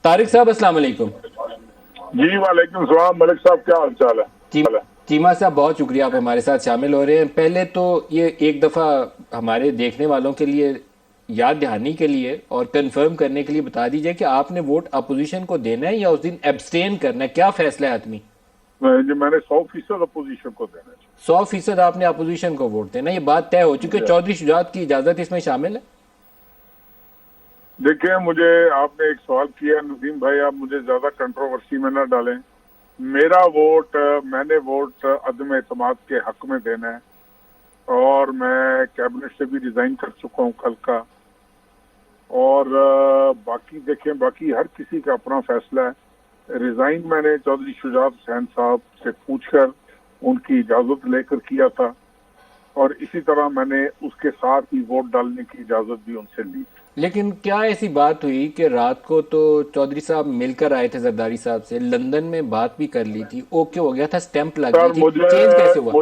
तारिक साहब अस्सलाम वालेकुम। जी वालेकुम सलाम। मलिक साहब, क्या हाल चाल ची, है? चीमा साहब, बहुत शुक्रिया आप हमारे साथ शामिल हो रहे हैं। पहले तो ये एक दफ़ा हमारे देखने वालों के लिए याद दहानी के लिए और कंफर्म करने के लिए बता दीजिए कि आपने वोट अपोजिशन को देना है या उस दिन एब्सटेन करना है, क्या फैसला है आदमी? जो मैंने 100% अपोजिशन को देना 100% आपने अपोजिशन को वोट देना, ये बात तय हो चुकी है। चाहिए। चौधरी शुजात की इजाज़त इसमें शामिल है? देखिए, मुझे आपने एक सवाल किया नदीम भाई, आप मुझे ज्यादा कंट्रोवर्सी में ना डालें। मेरा वोट, मैंने वोट अदम एतमाद के हक में देना है। और मैं कैबिनेट से भी रिजाइन कर चुका हूँ कल का। और बाकी देखें, बाकी हर किसी का अपना फैसला है। रिजाइन मैंने चौधरी शुजात हुसैन साहब से पूछकर उनकी इजाजत लेकर किया था। और इसी तरह मैंने उसके साथ ही वोट डालने की इजाजत भी उनसे ली। लेकिन क्या ऐसी बात हुई कि रात को तो चौधरी साहब मिलकर आए थे जरदारी साहब से, लंदन में बात भी कर ली थी, ओके हो गया था, स्टैंप लग गई सर, थी, मुझे चेंज कैसे हुआ?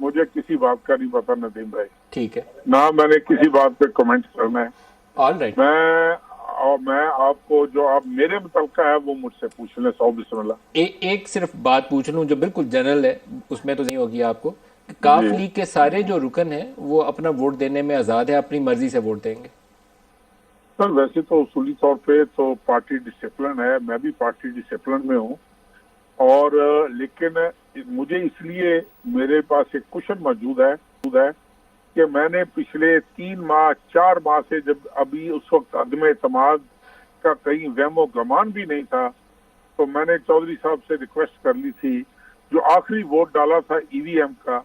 मुझे किसी बात का नहीं पता नदीम भाई। ठीक है। ना मैंने किसी बात पे कमेंट करना है। All right. मैं आपको जो आप मेरे मुतलका है वो मुझसे पूछ लें, सौ बिस्मिल्लाह। एक सिर्फ बात पूछ लूं जो बिल्कुल जनरल है, उसमें तो नहीं होगी आपको, कि काफ जी लीग के सारे जो रुकन हैं वो अपना वोट देने में आज़ाद है, अपनी मर्जी से वोट देंगे? सर, वैसे तो उसूली तौर पे तो पार्टी डिसिप्लिन है, मैं भी पार्टी डिसिप्लिन में हूँ। और लेकिन मुझे इसलिए मेरे पास एक कुशन मौजूद है कि मैंने पिछले 3 माह 4 माह से, जब अभी उस वक्त अदम एतमाद का कहीं वहमो गमान भी नहीं था, तो मैंने चौधरी साहब से रिक्वेस्ट कर ली थी। जो आखिरी वोट डाला था ईवीएम का,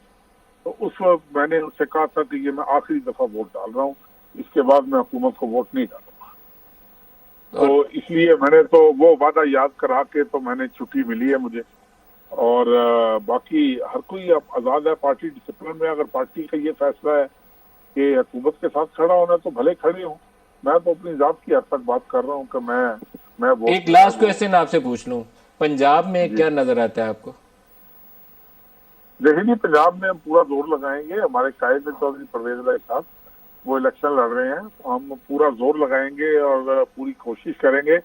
तो उस वक्त मैंने उससे कहा था कि ये मैं आखिरी दफा वोट डाल रहा हूँ, इसके बाद मैं हुकूमत को वोट नहीं डालूंगा। तो और इसलिए मैंने तो वो वादा याद करा के तो मैंने छुट्टी मिली है मुझे। और बाकी हर कोई अब आजाद है पार्टी डिसिप्लिन में। अगर पार्टी का ये फैसला है कि हुकूमत के साथ खड़ा होना, तो भले खड़े हों। मैं तो अपनी जात की हद तक बात कर रहा हूँ कि मैं वोट एक दूंगा लास्ट जरूर। क्वेश्चन आपसे पूछ लूं, पंजाब में जी, क्या नजर आता है आपको? देखिए जी, पंजाब में हम पूरा जोर लगाएंगे। हमारे कायद चौधरी परवेज भाई साहब वो इलेक्शन लड़ रहे हैं, तो हम पूरा जोर लगाएंगे और पूरी कोशिश करेंगे।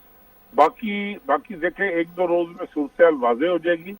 बाकी बाकी देखें, एक दो रोज में सूरत वाजे हो जाएगी।